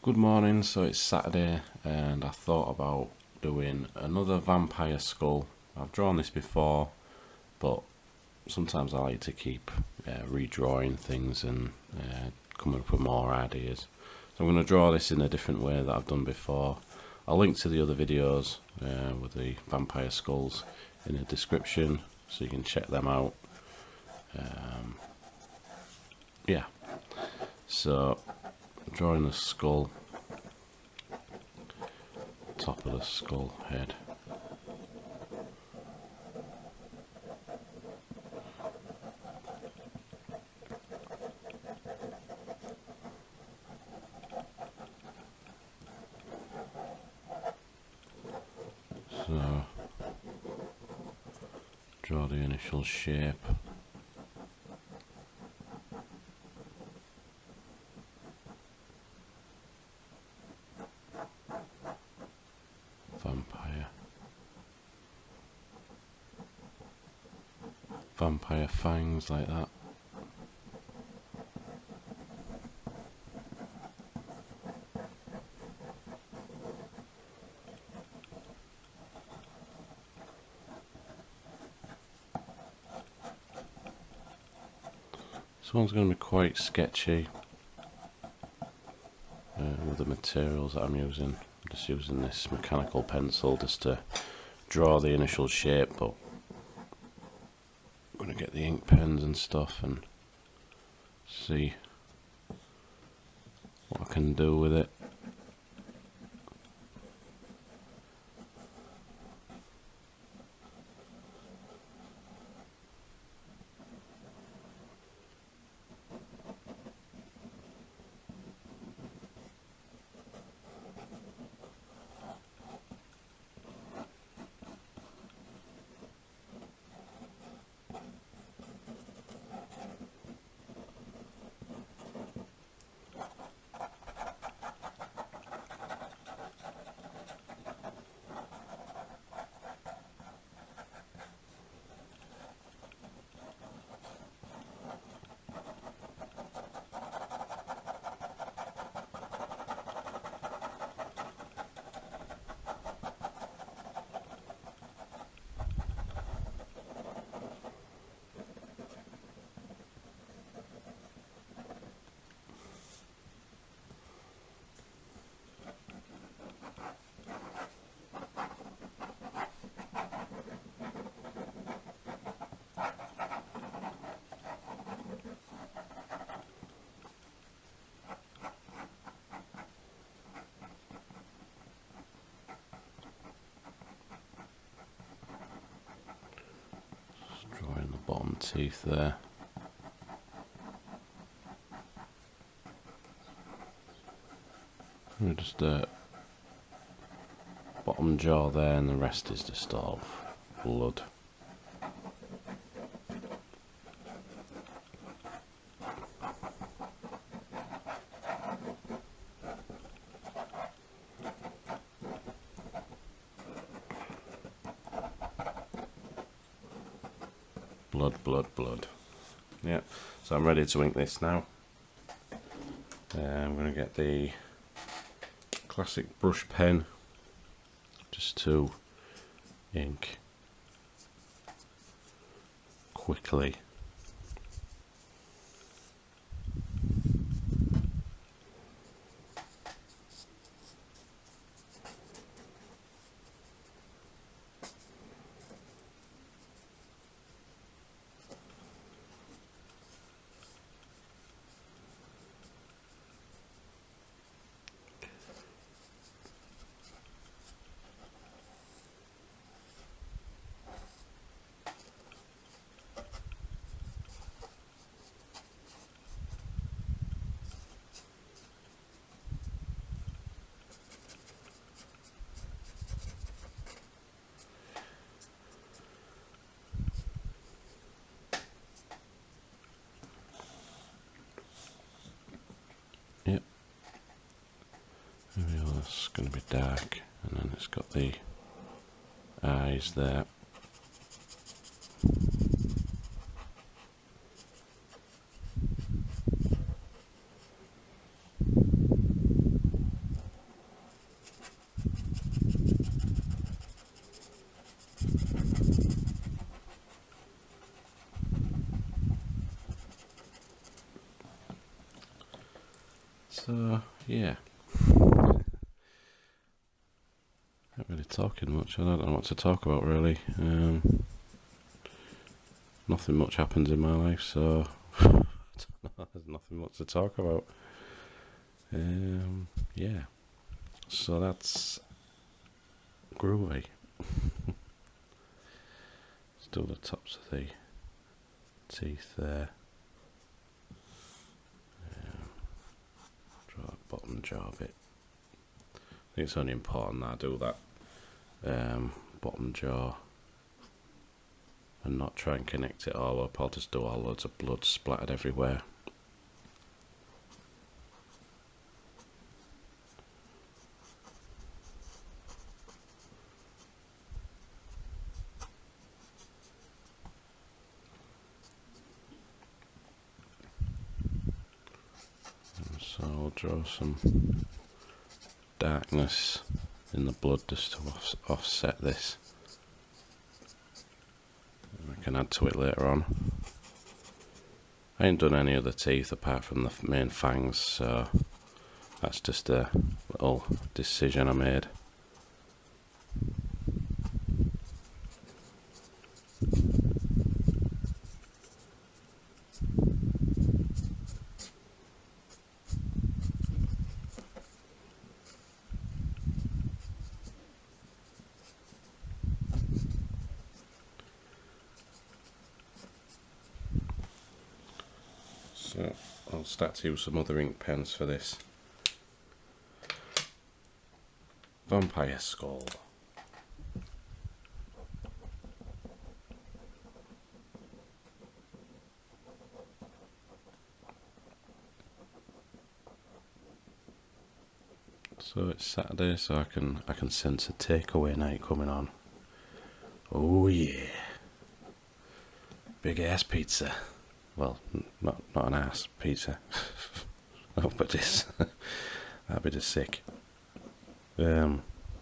Good morning, so it's Saturday and I thought about doing another vampire skull. I've drawn this before, but sometimes I like to keep redrawing things and coming up with more ideas. So I'm going to draw this in a different way that I've done before. I'll link to the other videos with the vampire skulls in the description so you can check them out. Yeah, so drawing the skull, top of the skull head. So draw the initial shape. Vampire fangs like that. This one's going to be quite sketchy with the materials that I'm using. I'm just using this mechanical pencil just to draw the initial shape, but I'm going to get the ink pens and stuff and see what I can do with it. Drawing the bottom teeth there. And just bottom jaw there, and the rest is just all blood. Blood, blood, blood. Yeah, so I'm ready to ink this now. I'm going to get the classic brush pen just to ink quickly. Yep. Maybe that's going to be dark, and then it's got the eyes there. So yeah, not really talking much. I don't know what to talk about really. Nothing much happens in my life, so there's nothing much to talk about. Yeah, so that's groovy. Still the tops of the teeth there. Draw that bottom jaw bit. I think it's only important that I do that bottom jaw and not try and connect it all up. I'll just do all loads of blood splattered everywhere. So I'll draw some darkness in the blood just to offset this. I can add to it later on. I ain't done any other teeth apart from the main fangs, so that's just a little decision I made. So I'll start to use some other ink pens for this. Vampire skull. So it's Saturday, so I can sense a takeaway night coming on. Oh yeah, big ass pizza. Well, not an ass pizza. No, but this that'd be just sick. Yeah,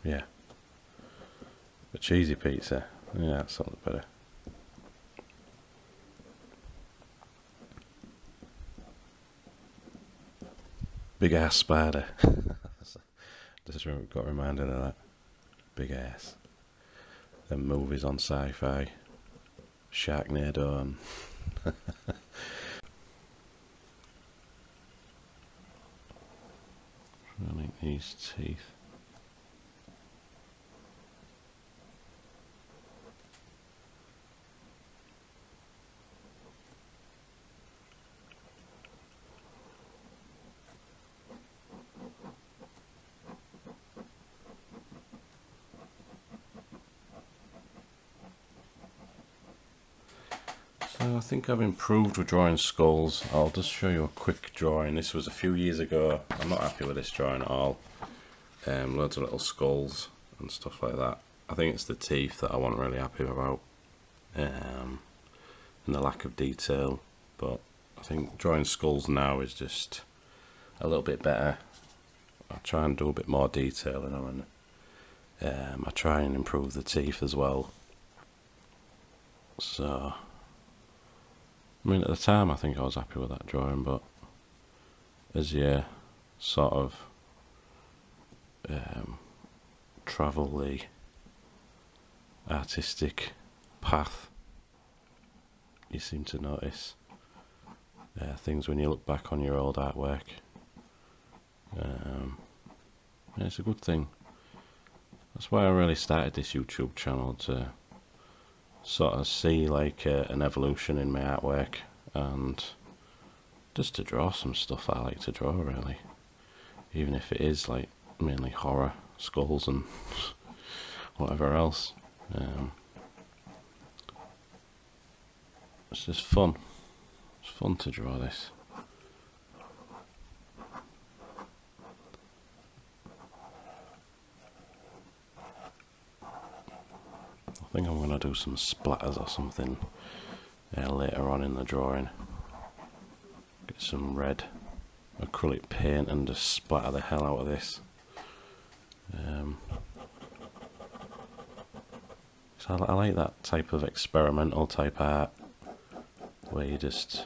a cheesy pizza. Yeah, that sounds better. Big ass spider. Just got reminded of that. Big ass. Them movies on sci-fi. Sharknado and running these teeth. So I think I've improved with drawing skulls. I'll just show you a quick drawing. This was a few years ago. I'm not happy with this drawing at all. Loads of little skulls and stuff like that. I think it's the teeth that I wasn't really happy about, and the lack of detail. But I think drawing skulls now is just a little bit better. I try and do a bit more detail in them, and I try and improve the teeth as well. So I mean, at the time I think I was happy with that drawing, but as you sort of travel the artistic path, you seem to notice things when you look back on your old artwork. Yeah, it's a good thing. That's why I really started this YouTube channel, to sort of see like an evolution in my artwork, and just to draw some stuff I like to draw really, even if it is like mainly horror, skulls and whatever else. It's just fun. It's fun to draw this. I think I'm going to do some splatters or something later on in the drawing. Get some red acrylic paint and just splatter the hell out of this. So I like that type of experimental type art where you just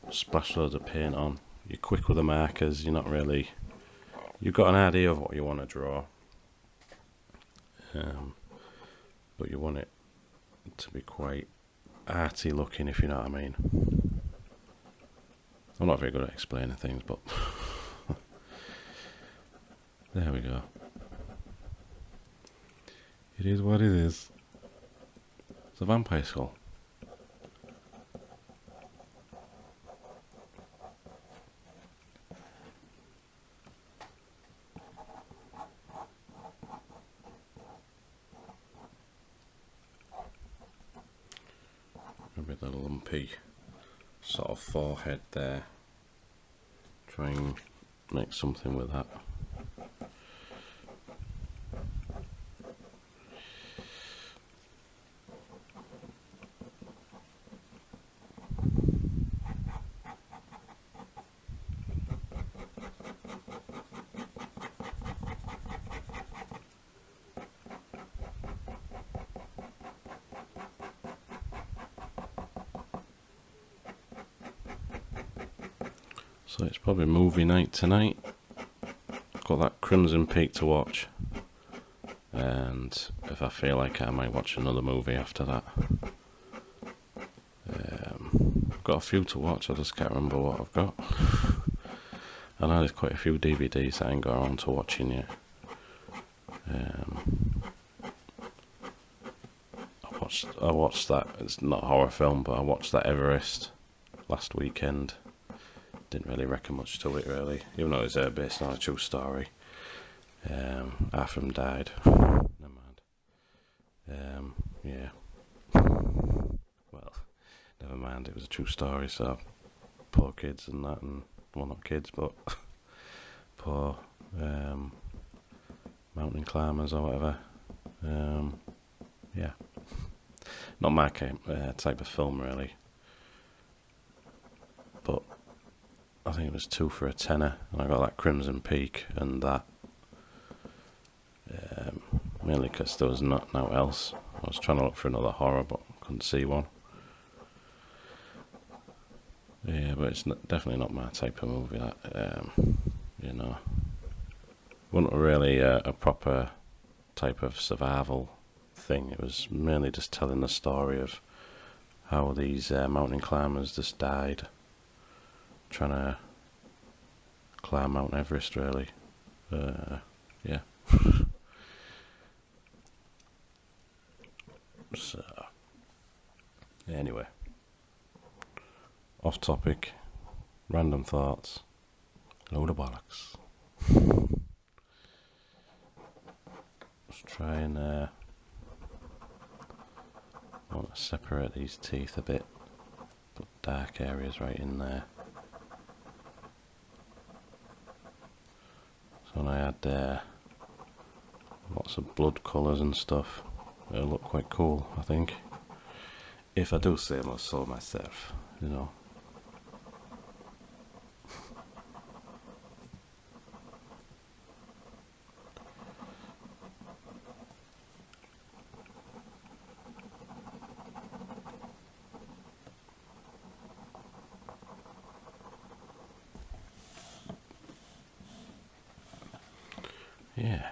splash loads of paint on. you're quick with the markers, you're not really, you've got an idea of what you want to draw, but you want it to be quite arty looking, if you know what I mean. I'm not very good at explaining things, but there we go. It is what it is. It's a vampire skull. Maybe the lumpy sort of forehead there. Try and make something with that. So it's probably movie night tonight. Got that Crimson Peak to watch, and if I feel like it, I might watch another movie after that. I've got a few to watch, I just can't remember what I've got. I know there's quite a few DVDs that I ain't got around to watching yet. I watched that, it's not a horror film, but I watched that Everest last weekend. Didn't really reckon much to it really, even though it's based on a true story. Half of them died. Never mind. Yeah. Well, never mind, it was a true story, so poor kids and that, and well, not kids, but poor mountain climbers or whatever. Yeah. Not my type of film really. But I think it was 2 for a tenner, and I got that Crimson Peak and that. Mainly because there was nothing else. I was trying to look for another horror, but couldn't see one. Yeah, but it's definitely not my type of movie. That you know, wasn't really a proper type of survival thing. It was mainly just telling the story of how these mountain climbers just died trying to climb Mount Everest, really. Yeah. So, anyway, off topic, random thoughts, load of bollocks. Let's try and want to separate these teeth a bit, put dark areas right in there. So when I add lots of blood colours and stuff, it'll look quite cool, I think. If I do say so myself, you know. Yeah.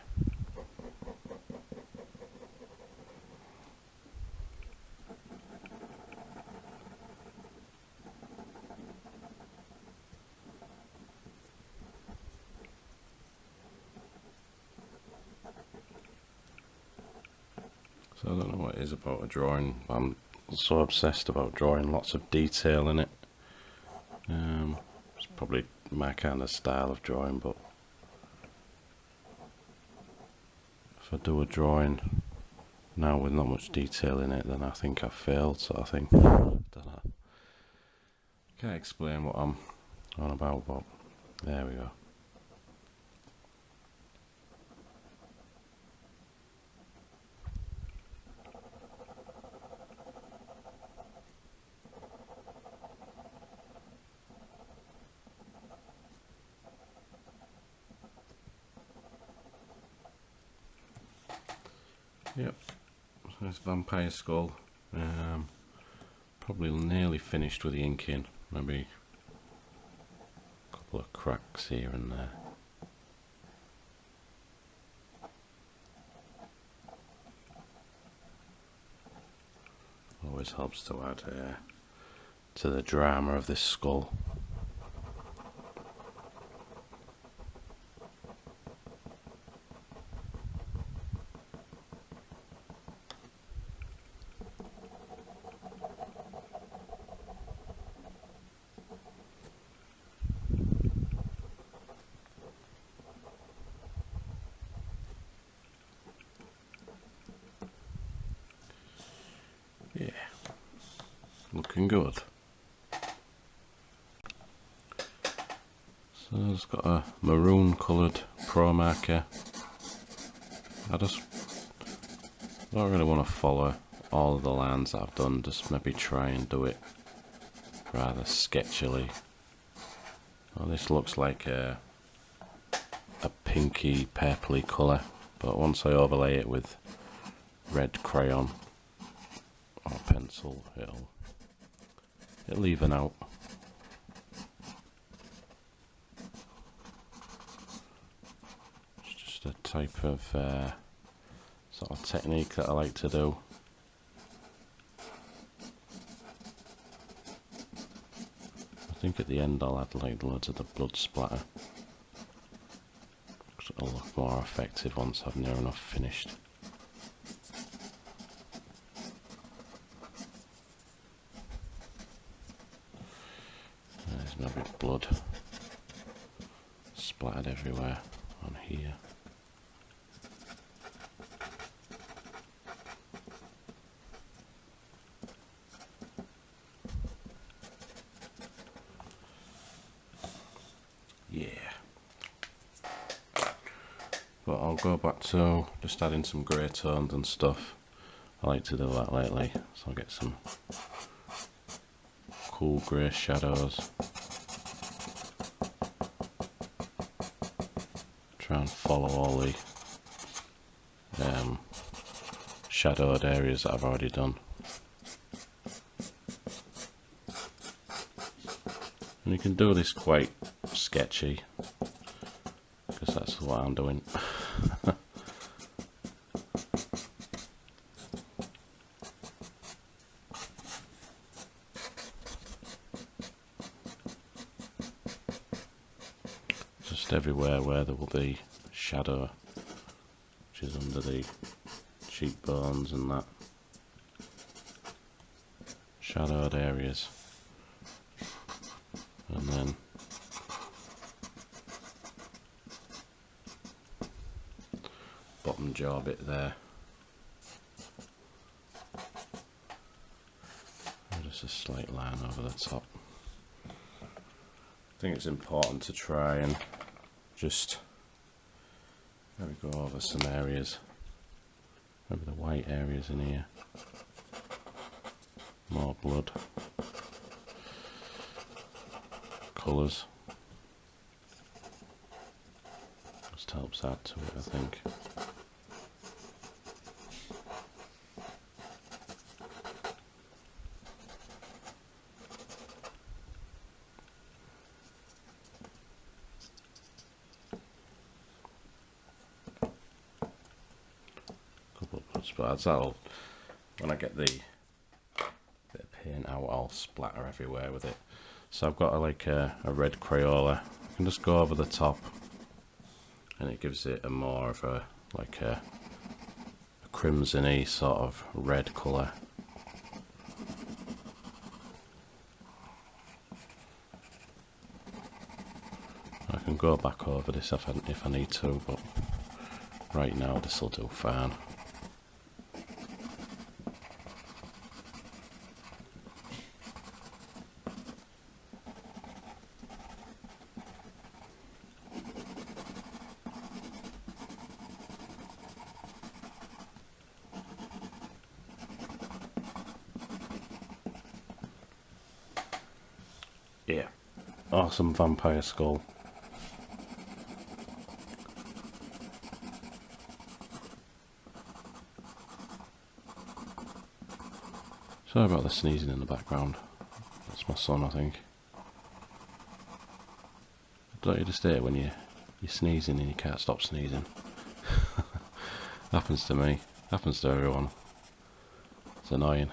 So I don't know what it is about a drawing. I'm so obsessed about drawing lots of detail in it. It's probably my kind of style of drawing, but if I do a drawing now with not much detail in it, then I think I've failed, sort of thing. I don't know. Can't explain what I'm on about, but there we go. Yep, so it's Vampire Skull. Probably nearly finished with the inking, maybe a couple couple of cracks here and there. Always helps to add to the drama of this skull. Yeah, looking good. So it's got a maroon coloured pro marker. I just don't really want to follow all of the lines that I've done, just maybe try and do it rather sketchily. Well, this looks like a pinky purpley colour, but once I overlay it with red crayon or pencil, it'll even out. It's just a type of sort of technique that I like to do. I think at the end I'll add like loads of the blood splatter, because it'll look more effective once I've near enough finished. There's maybe blood splattered everywhere on here. Yeah. But I'll go back to just adding some grey tones and stuff. I like to do that lately, so I'll get some cool grey shadows. Try and follow all the shadowed areas that I've already done. And you can do this quite sketchy, because that's what I'm doing. Just everywhere where there will be shadow, which is under the cheekbones and that, shadowed areas, and then bottom jaw bit there, and just a slight line over the top. I think it's important to try and just maybe go over some areas, maybe the white areas in here, more blood, colours, just helps add to it, I think. Couple of blood splatters, that'll, when I get the bit of paint out, I'll splatter everywhere with it. So I've got a red Crayola. I can just go over the top, and it gives it a more of a crimson-y sort of red colour. I can go back over this if I need to, but right now this will do fine. Yeah, awesome vampire skull. Sorry about the sneezing in the background. That's my son, I think. Don't you just hear when you're sneezing and you can't stop sneezing? Happens to me. Happens to everyone. It's annoying.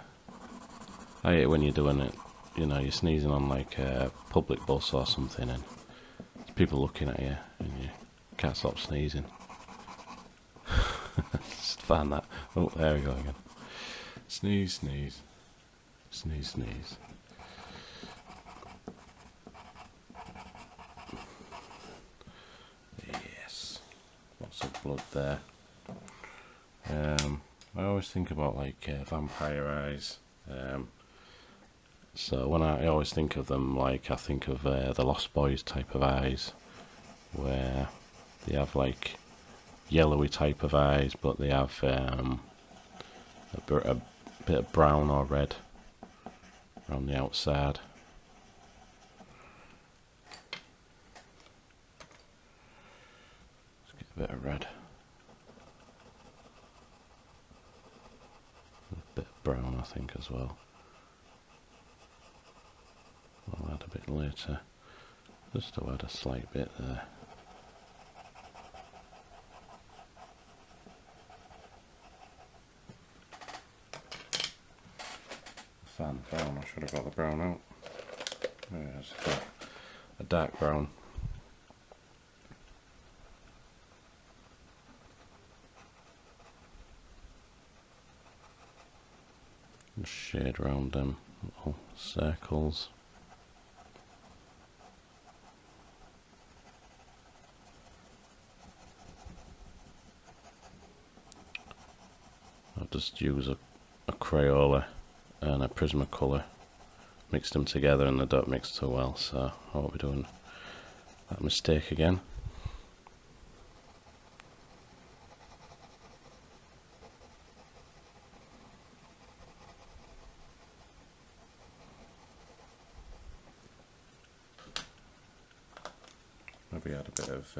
I hate it when you're doing it, you know, you're sneezing on like a public bus or something and there's people looking at you and you can't stop sneezing. Just find that. Oh, there we go again. Sneeze, sneeze. Sneeze, sneeze. Yes. Lots of blood there. I always think about like vampire eyes. So when I always think of them, like I think of the Lost Boys type of eyes, where they have like yellowy type of eyes, but they have a bit of brown or red around the outside. Let's get a bit of red. A bit of brown, I think, as well. I'll add a bit later, just to add a slight bit there. Found the brown, I should have got the brown out. There's a dark brown. Just shade around them little circles. I'll just use a Crayola and a Prismacolor, mixed them together and they don't mix too well, so I won't be doing that mistake again. Maybe add a bit of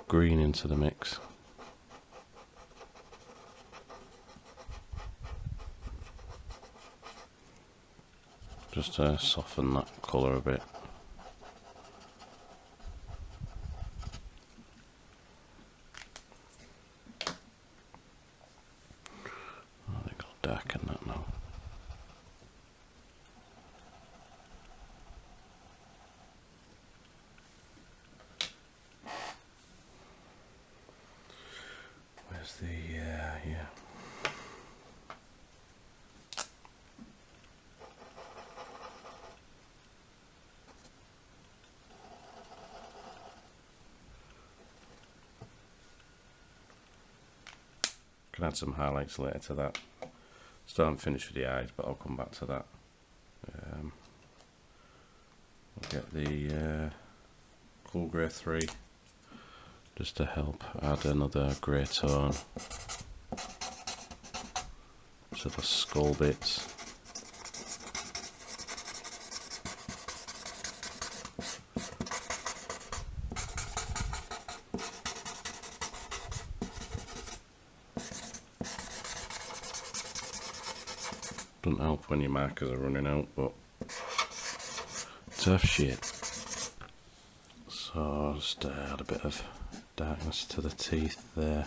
green into the mix. Just to soften that colour a bit. I think I'll darken that now. Where's the, yeah. Can add some highlights later to that. Still haven't finished with the eyes, but I'll come back to that. I'll get the Cool Grey 3 just to help add another grey tone to the skull bits. Doesn't help when your markers are running out, but tough shit. So I'll just add a bit of darkness to the teeth there.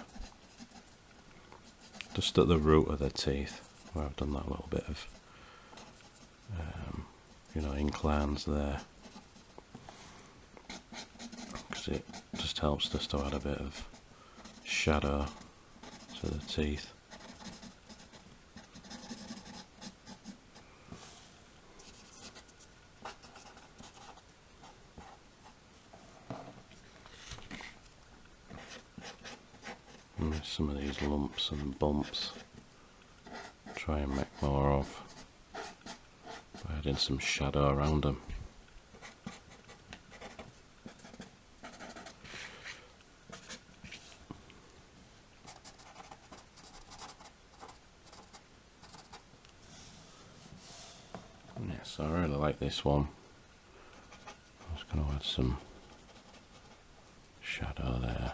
Just at the root of the teeth, where I've done that little bit of, you know, inclines there. Because it just helps just to add a bit of shadow to the teeth. And there's some of these lumps and bumps. Try and make more of by adding some shadow around them. Yes, I really like this one. I'm just going to add some shadow there.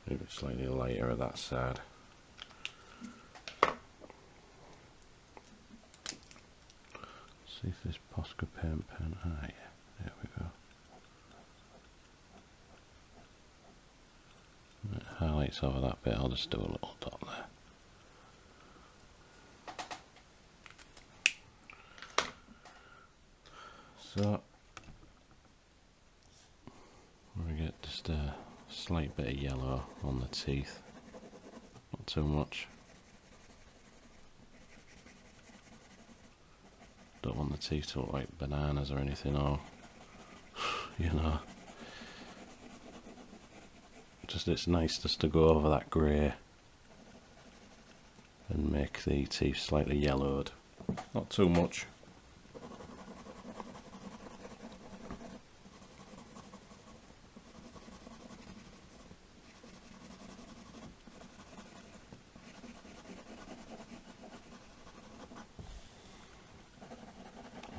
Maybe slightly lighter at that side. See if this Posca paint pen. Ah, yeah, there we go. It highlights over that bit. I'll just do a little dot there. So we get just a slight bit of yellow on the teeth, not too much. Don't want the teeth to look like bananas or anything, or you know, just it's nice just to go over that grey and make the teeth slightly yellowed, not too much.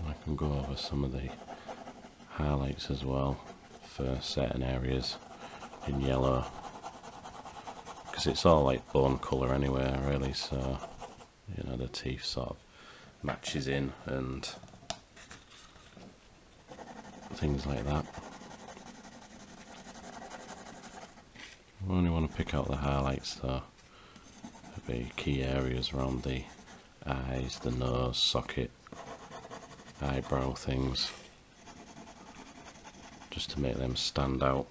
I can go over some of the highlights as well for certain areas in yellow, because it's all like bone colour anyway really, so you know the teeth sort of matches in and things like that. I only want to pick out the highlights though, the key areas around the eyes, the nose, socket, eyebrow things, just to make them stand out.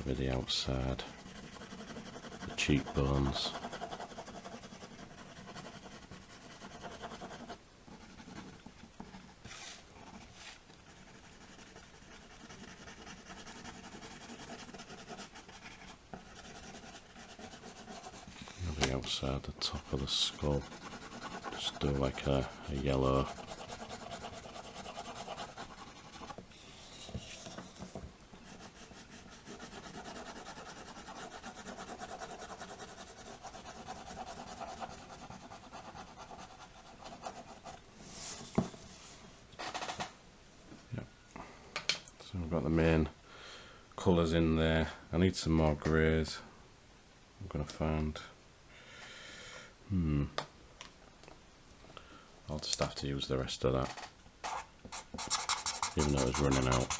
Maybe the outside, the cheekbones. Maybe outside the top of the skull. Just do like a yellow. So I've got the main colours in there. I need some more greys. I'm going to find. I'll just have to use the rest of that, even though it's running out.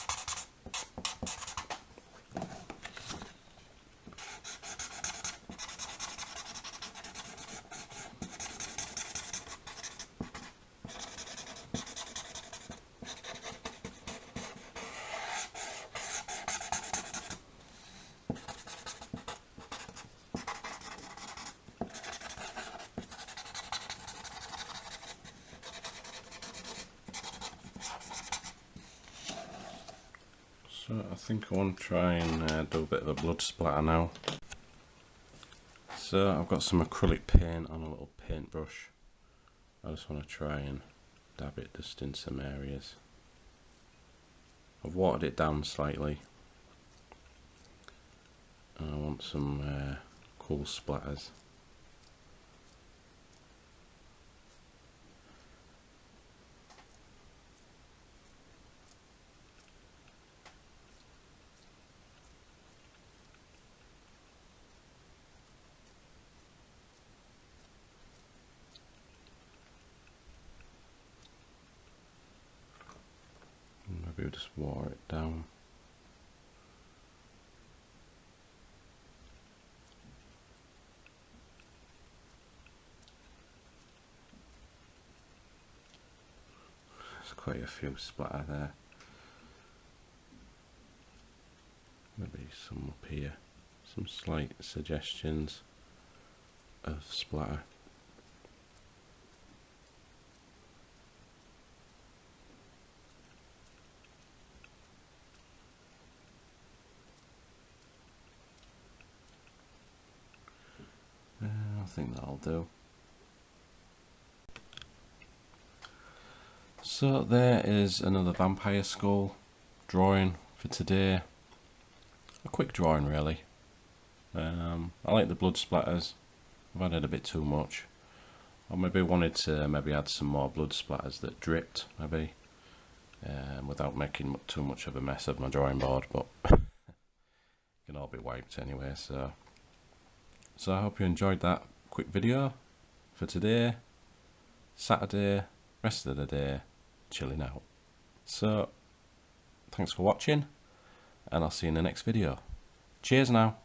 So I think I want to try and do a bit of a blood splatter now. So I've got some acrylic paint on a little paintbrush. I just want to try and dab it just in some areas. I've watered it down slightly. And I want some cool splatters. Maybe we'll just water it down. There's quite a few splatter there. Maybe some up here. Some slight suggestions of splatter. I think that'll do. So there is another vampire skull drawing for today. A quick drawing really. I like the blood splatters. I've added a bit too much. I maybe wanted to add some more blood splatters that dripped maybe, without making too much of a mess of my drawing board, but it can all be wiped anyway, so So I hope you enjoyed that quick video for today, Saturday, rest of the day, chilling out. So thanks for watching, and I'll see you in the next video. Cheers now.